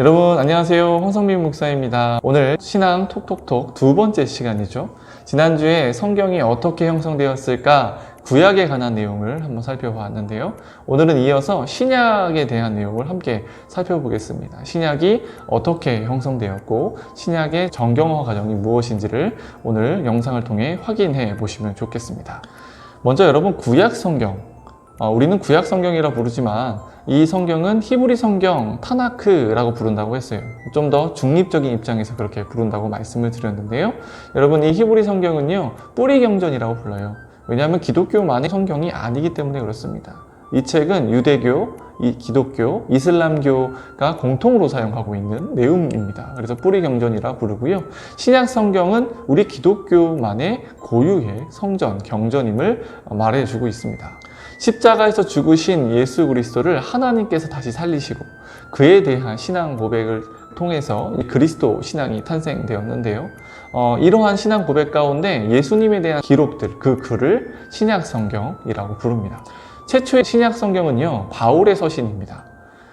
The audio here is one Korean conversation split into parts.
여러분 안녕하세요, 홍성민 목사입니다. 오늘 신앙 톡톡톡 두 번째 시간이죠. 지난주에 성경이 어떻게 형성되었을까 구약에 관한 내용을 한번 살펴보았는데요. 오늘은 이어서 신약에 대한 내용을 함께 살펴보겠습니다. 신약이 어떻게 형성되었고 신약의 정경화 과정이 무엇인지를 오늘 영상을 통해 확인해 보시면 좋겠습니다. 먼저 여러분, 구약 성경, 우리는 구약 성경이라 부르지만 이 성경은 히브리 성경 타나크라고 부른다고 했어요. 좀 더 중립적인 입장에서 그렇게 부른다고 말씀을 드렸는데요. 여러분, 이 히브리 성경은요, 뿌리 경전이라고 불러요. 왜냐하면 기독교만의 성경이 아니기 때문에 그렇습니다. 이 책은 유대교, 기독교, 이슬람교가 공통으로 사용하고 있는 내용입니다. 그래서 뿌리 경전이라 부르고요. 신약 성경은 우리 기독교만의 고유의 성전, 경전임을 말해주고 있습니다. 십자가에서 죽으신 예수 그리스도를 하나님께서 다시 살리시고 그에 대한 신앙 고백을 통해서 그리스도 신앙이 탄생되었는데요. 이러한 신앙 고백 가운데 예수님에 대한 기록들, 그 글을 신약 성경이라고 부릅니다. 최초의 신약 성경은요, 바울의 서신입니다.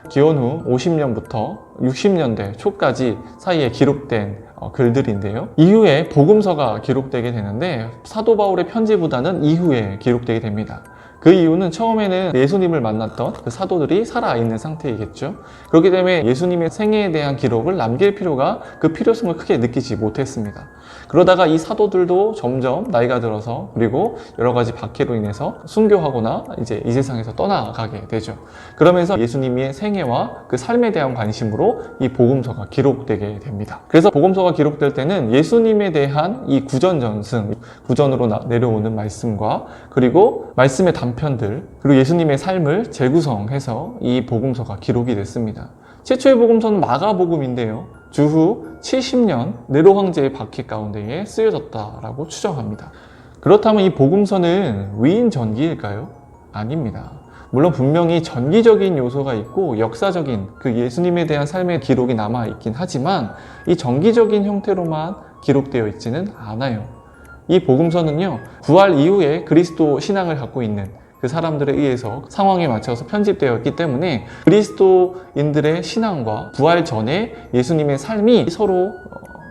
기원 후 50년부터 60년대 초까지 사이에 기록된 글들인데요. 이후에 복음서가 기록되게 되는데 사도 바울의 편지보다는 이후에 기록되게 됩니다. 그 이유는 처음에는 예수님을 만났던 그 사도들이 살아있는 상태이겠죠. 그렇기 때문에 예수님의 생애에 대한 기록을 남길 필요가, 그 필요성을 크게 느끼지 못했습니다. 그러다가 이 사도들도 점점 나이가 들어서 그리고 여러 가지 박해로 인해서 순교하거나 이제 이 세상에서 떠나가게 되죠. 그러면서 예수님의 생애와 그 삶에 대한 관심으로 이 복음서가 기록되게 됩니다. 그래서 복음서가 기록될 때는 예수님에 대한 이 구전전승, 구전으로 내려오는 말씀과 그리고 말씀의 단편들, 그리고 예수님의 삶을 재구성해서 이 복음서가 기록이 됐습니다. 최초의 복음서는 마가복음인데요. 주후 70년 네로 황제의 박해 가운데에 쓰여졌다라고 추정합니다. 그렇다면 이 복음서는 위인 전기일까요? 아닙니다. 물론 분명히 전기적인 요소가 있고 역사적인 그 예수님에 대한 삶의 기록이 남아있긴 하지만 이 전기적인 형태로만 기록되어 있지는 않아요. 이 복음서는요, 부활 이후에 그리스도 신앙을 갖고 있는 그 사람들에 의해서 상황에 맞춰서 편집되었기 때문에 그리스도인들의 신앙과 부활 전에 예수님의 삶이 서로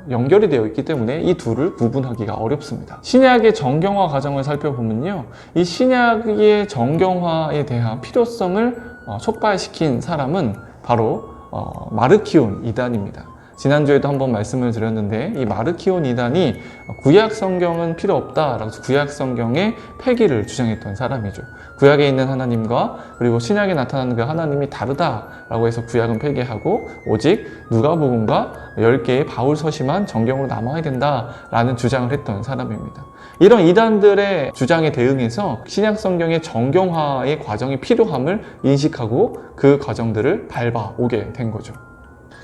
연결이 되어 있기 때문에 이 둘을 구분하기가 어렵습니다. 신약의 정경화 과정을 살펴보면요, 이 신약의 정경화에 대한 필요성을 촉발시킨 사람은 바로 마르키온 이단입니다. 지난주에도 한번 말씀을 드렸는데 이 마르키온 이단이 구약 성경은 필요 없다라고 해서 구약 성경의 폐기를 주장했던 사람이죠. 구약에 있는 하나님과 그리고 신약에 나타나는 그 하나님이 다르다라고 해서 구약은 폐기하고 오직 누가복음과 10개의 바울 서시만 정경으로 남아야 된다라는 주장을 했던 사람입니다. 이런 이단들의 주장에 대응해서 신약 성경의 정경화의 과정이 필요함을 인식하고 그 과정들을 밟아오게 된 거죠.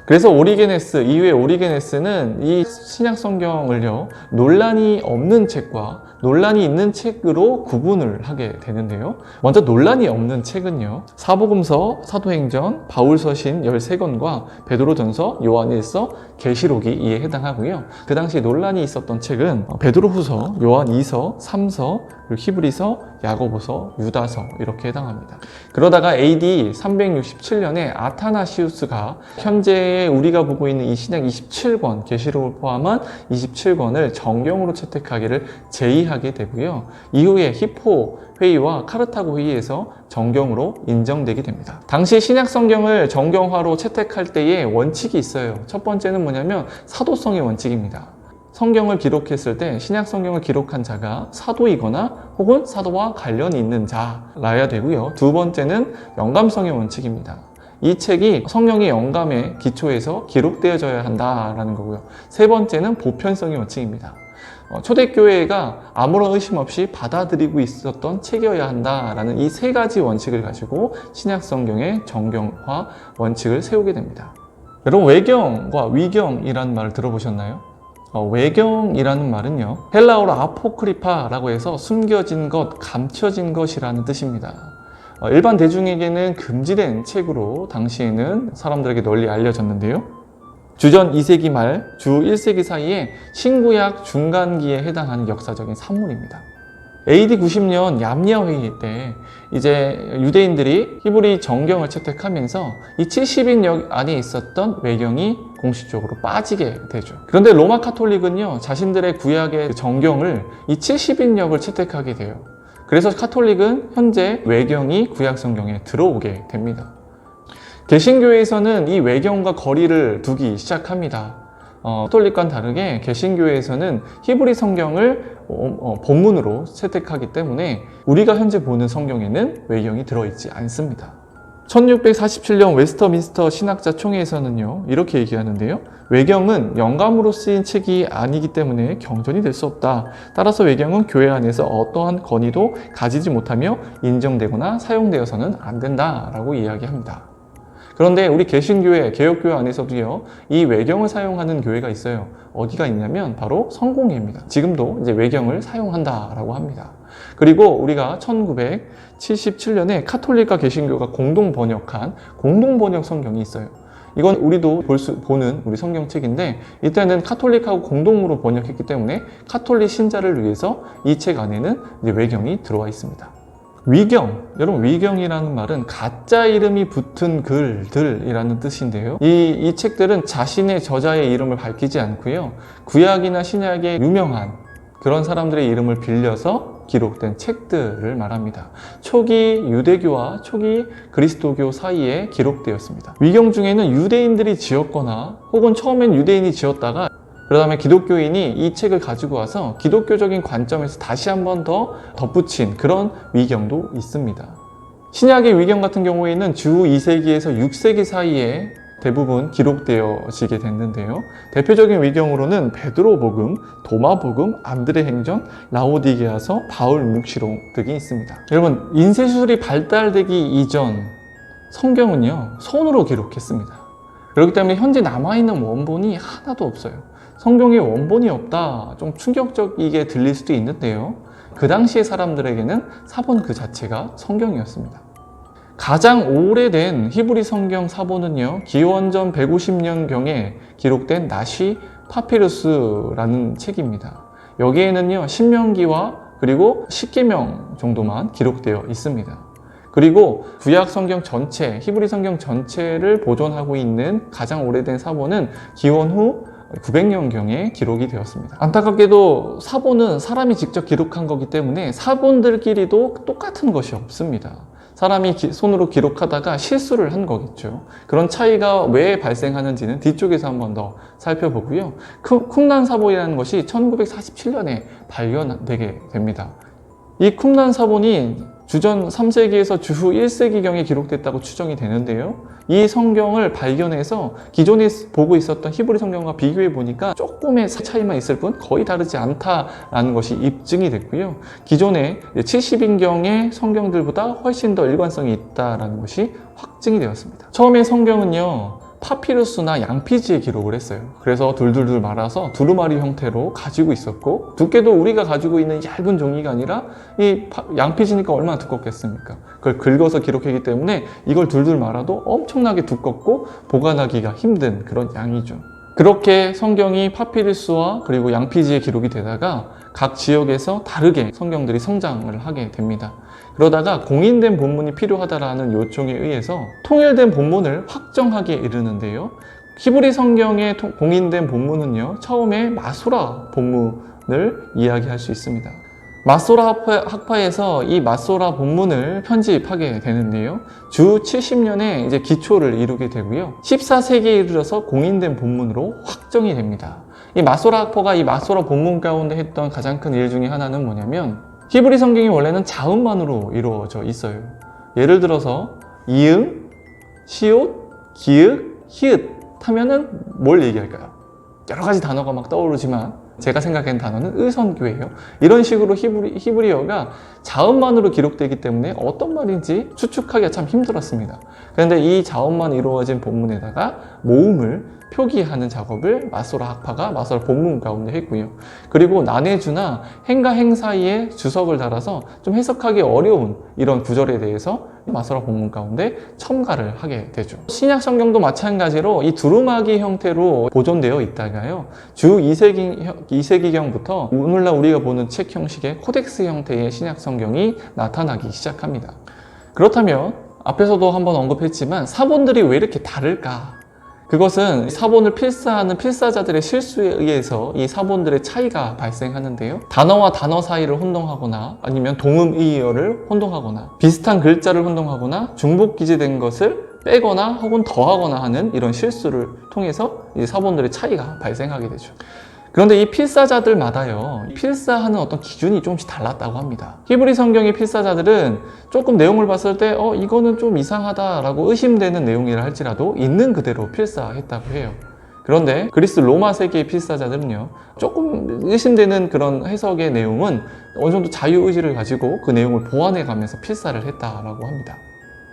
그래서 오리게네스, 이후에 오리게네스는 이 신약 성경을요, 논란이 없는 책과 논란이 있는 책으로 구분을 하게 되는데요. 먼저 논란이 없는 책은요, 사복음서, 사도행전, 바울서신 13권과 베드로전서, 요한일서, 계시록이 이에 해당하고요. 그 당시 논란이 있었던 책은 베드로후서, 요한이서, 3서, 그리고 히브리서, 야고보서, 유다서 이렇게 해당합니다. 그러다가 AD 367년에 아타나시우스가 현재 우리가 보고 있는 이 신약 27권, 계시록을 포함한 27권을 정경으로 채택하기를 제의하게 되고요. 이후에 히포 회의와 카르타고 회의에서 정경으로 인정되게 됩니다. 당시 신약 성경을 정경화로 채택할 때의 원칙이 있어요. 첫 번째는 뭐냐면 사도성의 원칙입니다. 성경을 기록했을 때 신약 성경을 기록한 자가 사도이거나 혹은 사도와 관련이 있는 자라야 되고요. 두 번째는 영감성의 원칙입니다. 이 책이 성령의 영감에 기초해서 기록되어져야 한다라는 거고요. 세 번째는 보편성의 원칙입니다. 초대교회가 아무런 의심 없이 받아들이고 있었던 책이어야 한다라는 이 세 가지 원칙을 가지고 신약 성경의 정경화 원칙을 세우게 됩니다. 여러분, 외경과 위경이라는 말을 들어보셨나요? 외경이라는 말은요, 헬라어로 아포크리파라고 해서 숨겨진 것, 감춰진 것이라는 뜻입니다. 일반 대중에게는 금지된 책으로 당시에는 사람들에게 널리 알려졌는데요. 주전 2세기 말, 주 1세기 사이에 신구약 중간기에 해당하는 역사적인 산물입니다. AD 90년 얌리아 회의 때 이제 유대인들이 히브리 정경을 채택하면서 이 70인 안에 있었던 외경이 공식적으로 빠지게 되죠. 그런데 로마 카톨릭은요, 자신들의 구약의 정경을 이 70인역을 채택하게 돼요. 그래서 카톨릭은 현재 외경이 구약 성경에 들어오게 됩니다. 개신교에서는 이 외경과 거리를 두기 시작합니다. 카톨릭과는 다르게 개신교에서는 히브리 성경을 본문으로 채택하기 때문에 우리가 현재 보는 성경에는 외경이 들어있지 않습니다. 1647년 웨스터민스터 신학자 총회에서는요, 이렇게 얘기하는데요. 외경은 영감으로 쓰인 책이 아니기 때문에 경전이 될 수 없다. 따라서 외경은 교회 안에서 어떠한 권위도 가지지 못하며 인정되거나 사용되어서는 안 된다라고 이야기합니다. 그런데 우리 개신교회, 개혁교회 안에서도요, 이 외경을 사용하는 교회가 있어요. 어디가 있냐면 바로 성공회입니다. 지금도 이제 외경을 사용한다라고 합니다. 그리고 우리가 1977년에 카톨릭과 개신교가 공동 번역한 공동 번역 성경이 있어요. 이건 우리도 보는 우리 성경책인데, 이때는 카톨릭하고 공동으로 번역했기 때문에 카톨릭 신자를 위해서 이 책 안에는 이제 외경이 들어와 있습니다. 위경, 여러분 위경이라는 말은 가짜 이름이 붙은 글들이라는 뜻인데요. 이 책들은 자신의 저자의 이름을 밝히지 않고요, 구약이나 신약의 유명한 그런 사람들의 이름을 빌려서 기록된 책들을 말합니다. 초기 유대교와 초기 그리스도교 사이에 기록되었습니다. 위경 중에는 유대인들이 지었거나 혹은 처음엔 유대인이 지었다가 그 다음에 기독교인이 이 책을 가지고 와서 기독교적인 관점에서 다시 한 번 더 덧붙인 그런 위경도 있습니다. 신약의 위경 같은 경우에는 주 2세기에서 6세기 사이에 대부분 기록되어지게 됐는데요. 대표적인 위경으로는 베드로복음, 도마복음, 안드레 행전, 라오디게아서, 바울 묵시록 등이 있습니다. 여러분, 인쇄술이 발달되기 이전 성경은요, 손으로 기록했습니다. 그렇기 때문에 현재 남아있는 원본이 하나도 없어요. 성경에 원본이 없다, 좀 충격적이게 들릴 수도 있는데요. 그 당시의 사람들에게는 사본 그 자체가 성경이었습니다. 가장 오래된 히브리 성경 사본은요, 기원전 150년경에 기록된 나시 파피루스라는 책입니다. 여기에는요, 신명기와 그리고 십계명 정도만 기록되어 있습니다. 그리고 구약 성경 전체, 히브리 성경 전체를 보존하고 있는 가장 오래된 사본은 기원 후 900년경에 기록이 되었습니다. 안타깝게도 사본은 사람이 직접 기록한 거기 때문에 사본들끼리도 똑같은 것이 없습니다. 사람이 손으로 기록하다가 실수를 한 거겠죠. 그런 차이가 왜 발생하는지는 뒤쪽에서 한 번 더 살펴보고요. 쿰란 사본이라는 것이 1947년에 발견되게 됩니다. 이 쿰란 사본이 주전 3세기에서 주후 1세기경에 기록됐다고 추정이 되는데요. 이 성경을 발견해서 기존에 보고 있었던 히브리 성경과 비교해 보니까 조금의 차이만 있을 뿐 거의 다르지 않다라는 것이 입증이 됐고요. 기존의 70인경의 성경들보다 훨씬 더 일관성이 있다라는 것이 확증이 되었습니다. 처음에 성경은요, 파피루스나 양피지에 기록을 했어요. 그래서 둘둘둘 말아서 두루마리 형태로 가지고 있었고, 두께도 우리가 가지고 있는 얇은 종이가 아니라 이 양피지니까 얼마나 두껍겠습니까? 그걸 긁어서 기록했기 때문에 이걸 둘둘 말아도 엄청나게 두껍고 보관하기가 힘든 그런 양이죠. 그렇게 성경이 파피루스와 그리고 양피지에 기록이 되다가 각 지역에서 다르게 성경들이 성장을 하게 됩니다. 그러다가 공인된 본문이 필요하다라는 요청에 의해서 통일된 본문을 확정하게 이르는데요. 히브리 성경의 공인된 본문은요, 처음에 마소라 본문을 이야기할 수 있습니다. 마소라 학파에서 이 마소라 본문을 편집하게 되는데요. 주 70년에 이제 기초를 이루게 되고요. 14세기에 이르러서 공인된 본문으로 확정이 됩니다. 이 마소라 학파가 이 마소라 본문 가운데 했던 가장 큰 일 중에 하나는 뭐냐면, 히브리 성경이 원래는 자음만으로 이루어져 있어요. 예를 들어서 이응, 시옷, 기읒, 히읗 하면은 뭘 얘기할까요? 여러 가지 단어가 막 떠오르지만 제가 생각하는 단어는 의선교예요. 이런 식으로 히브리어가 자음만으로 기록되기 때문에 어떤 말인지 추측하기가 참 힘들었습니다. 그런데 이 자음만 이루어진 본문에다가 모음을 표기하는 작업을 마소라 학파가 마소라 본문 가운데 했고요. 그리고 난해주나 행과 행 사이에 주석을 달아서 좀 해석하기 어려운 이런 구절에 대해서 마소라 본문 가운데 첨가를 하게 되죠. 신약 성경도 마찬가지로 이 두루마기 형태로 보존되어 있다가요, 주 2세기경부터 오늘날 우리가 보는 책 형식의 코덱스 형태의 신약 성경이 나타나기 시작합니다. 그렇다면 앞에서도 한번 언급했지만 사본들이 왜 이렇게 다를까? 그것은 사본을 필사하는 필사자들의 실수에 의해서 이 사본들의 차이가 발생하는데요, 단어와 단어 사이를 혼동하거나 아니면 동음이어를 혼동하거나 비슷한 글자를 혼동하거나 중복 기재된 것을 빼거나 혹은 더하거나 하는 이런 실수를 통해서 이 사본들의 차이가 발생하게 되죠. 그런데 이 필사자들마다요, 필사하는 어떤 기준이 조금씩 달랐다고 합니다. 히브리 성경의 필사자들은 조금 내용을 봤을 때 이거는 좀 이상하다라고 의심되는 내용이라 할지라도 있는 그대로 필사했다고 해요. 그런데 그리스 로마 세계의 필사자들은요, 조금 의심되는 그런 해석의 내용은 어느 정도 자유의지를 가지고 그 내용을 보완해 가면서 필사를 했다라고 합니다.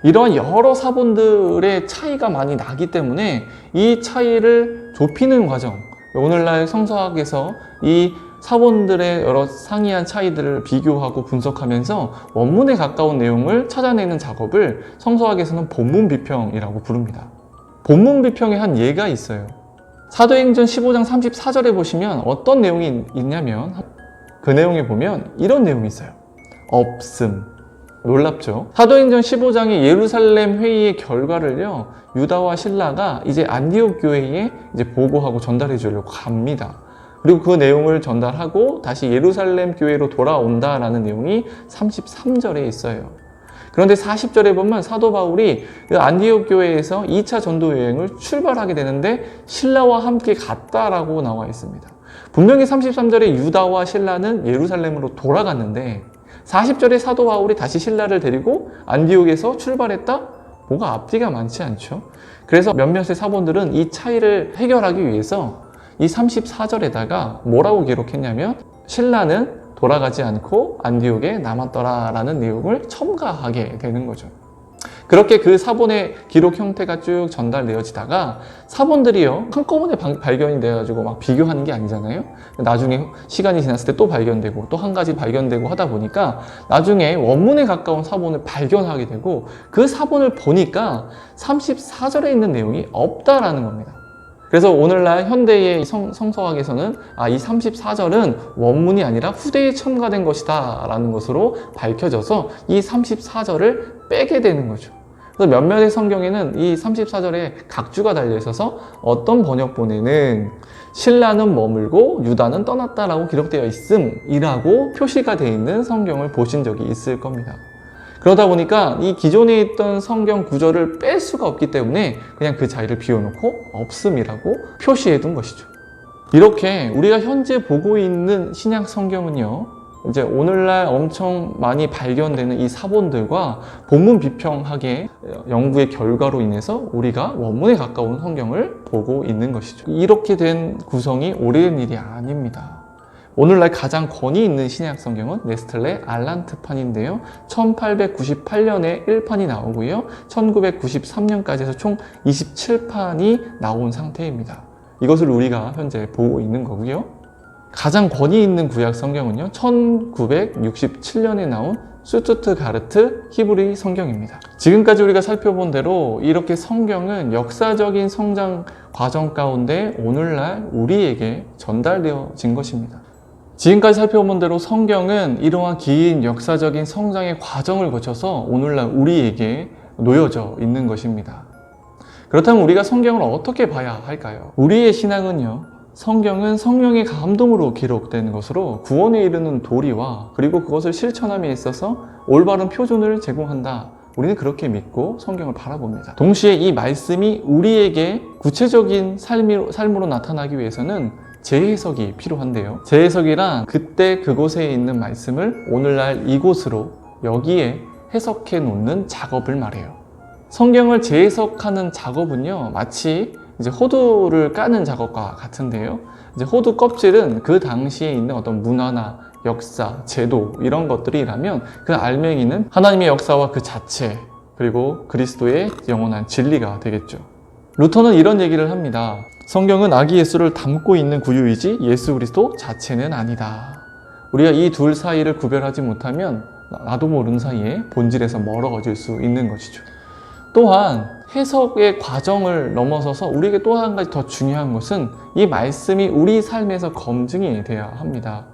이러한 여러 사본들의 차이가 많이 나기 때문에 이 차이를 좁히는 과정, 오늘날 성서학에서 이 사본들의 여러 상이한 차이들을 비교하고 분석하면서 원문에 가까운 내용을 찾아내는 작업을 성서학에서는 본문 비평이라고 부릅니다. 본문 비평의 한 예가 있어요. 사도행전 15장 34절에 보시면 어떤 내용이 있냐면, 그 내용에 보면 이런 내용이 있어요. 없음. 놀랍죠? 사도행전 15장의 예루살렘 회의의 결과를요, 유다와 실라가 이제 안디옥 교회에 이제 보고하고 전달해 주려고 갑니다. 그리고 그 내용을 전달하고 다시 예루살렘 교회로 돌아온다라는 내용이 33절에 있어요. 그런데 40절에 보면 사도 바울이 안디옥 교회에서 2차 전도 여행을 출발하게 되는데 실라와 함께 갔다라고 나와 있습니다. 분명히 33절에 유다와 실라는 예루살렘으로 돌아갔는데 40절에 사도 바울이 다시 실라를 데리고 안디옥에서 출발했다? 뭐가 앞뒤가 많지 않죠? 그래서 몇몇의 사본들은 이 차이를 해결하기 위해서 이 34절에다가 뭐라고 기록했냐면, 실라는 돌아가지 않고 안디옥에 남았더라 라는 내용을 첨가하게 되는 거죠. 그렇게 그 사본의 기록 형태가 쭉 전달되어지다가 사본들이요, 한꺼번에 발견이 돼가지고 막 비교하는 게 아니잖아요. 나중에 시간이 지났을 때 또 발견되고 또 한 가지 발견되고 하다 보니까 나중에 원문에 가까운 사본을 발견하게 되고, 그 사본을 보니까 34절에 있는 내용이 없다라는 겁니다. 그래서 오늘날 현대의 성서학에서는 이 34절은 원문이 아니라 후대에 첨가된 것이다 라는 것으로 밝혀져서 이 34절을 빼게 되는 거죠. 그래서 몇몇의 성경에는 이 34절에 각주가 달려 있어서 어떤 번역본에는 실라는 머물고 유다는 떠났다라고 기록되어 있음이라고 표시가 되어 있는 성경을 보신 적이 있을 겁니다. 그러다 보니까 이 기존에 있던 성경 구절을 뺄 수가 없기 때문에 그냥 그 자리를 비워놓고 없음이라고 표시해 둔 것이죠. 이렇게 우리가 현재 보고 있는 신약 성경은요, 이제 오늘날 엄청 많이 발견되는 이 사본들과 본문 비평학의 연구의 결과로 인해서 우리가 원문에 가까운 성경을 보고 있는 것이죠. 이렇게 된 구성이 오래된 일이 아닙니다. 오늘날 가장 권위 있는 신약 성경은 네스틀레 알란트판인데요, 1898년에 1판이 나오고요, 1993년까지 해서 총 27판이 나온 상태입니다. 이것을 우리가 현재 보고 있는 거고요. 가장 권위 있는 구약 성경은요, 1967년에 나온 슈투트가르트 히브리 성경입니다. 지금까지 우리가 살펴본 대로 이렇게 성경은 역사적인 성장 과정 가운데 오늘날 우리에게 전달되어진 것입니다. 지금까지 살펴본 대로 성경은 이러한 긴 역사적인 성장의 과정을 거쳐서 오늘날 우리에게 놓여져 있는 것입니다. 그렇다면 우리가 성경을 어떻게 봐야 할까요? 우리의 신앙은요, 성경은 성령의 감동으로 기록된 것으로 구원에 이르는 도리와 그리고 그것을 실천함에 있어서 올바른 표준을 제공한다. 우리는 그렇게 믿고 성경을 바라봅니다. 동시에 이 말씀이 우리에게 구체적인 삶으로 나타나기 위해서는 재해석이 필요한데요. 재해석이란 그때 그곳에 있는 말씀을 오늘날 이곳으로 여기에 해석해 놓는 작업을 말해요. 성경을 재해석하는 작업은요, 마치 이제 호두를 까는 작업과 같은데요. 이제 호두 껍질은 그 당시에 있는 어떤 문화나 역사, 제도 이런 것들이라면 그 알맹이는 하나님의 역사와 그 자체, 그리고 그리스도의 영원한 진리가 되겠죠. 루터는 이런 얘기를 합니다. 성경은 아기 예수를 담고 있는 구유이지 예수 그리스도 자체는 아니다. 우리가 이 둘 사이를 구별하지 못하면 나도 모르는 사이에 본질에서 멀어질 수 있는 것이죠. 또한 해석의 과정을 넘어서서 우리에게 또 한 가지 더 중요한 것은 이 말씀이 우리 삶에서 검증이 되어야 합니다.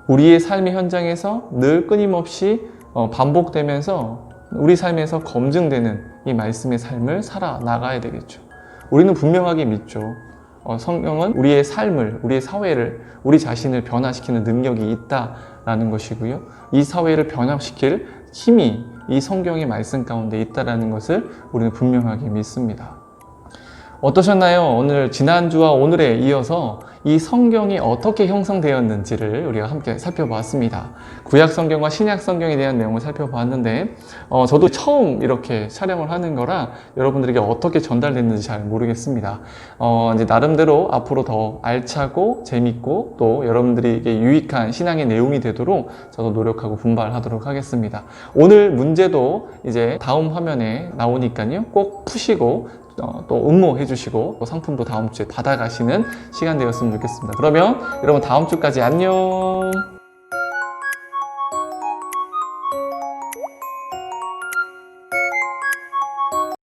우리의 삶의 현장에서 늘 끊임없이 반복되면서 우리 삶에서 검증되는 이 말씀의 삶을 살아나가야 되겠죠. 우리는 분명하게 믿죠. 성경은 우리의 삶을, 우리의 사회를, 우리 자신을 변화시키는 능력이 있다라는 것이고요. 이 사회를 변화시킬 힘이 이 성경의 말씀 가운데 있다라는 것을 우리는 분명하게 믿습니다. 어떠셨나요? 오늘 지난주와 오늘에 이어서 이 성경이 어떻게 형성되었는지를 우리가 함께 살펴보았습니다. 구약 성경과 신약 성경에 대한 내용을 살펴보았는데 저도 처음 이렇게 촬영을 하는 거라 여러분들에게 어떻게 전달됐는지 잘 모르겠습니다. 이제 나름대로 앞으로 더 알차고 재밌고 또 여러분들에게 유익한 신앙의 내용이 되도록 저도 노력하고 분발하도록 하겠습니다. 오늘 문제도 이제 다음 화면에 나오니까요. 꼭 푸시고 또 응모해 주시고 또 상품도 다음 주에 받아가시는 시간 되었으면 좋겠습니다. 그러면 여러분 다음 주까지 안녕.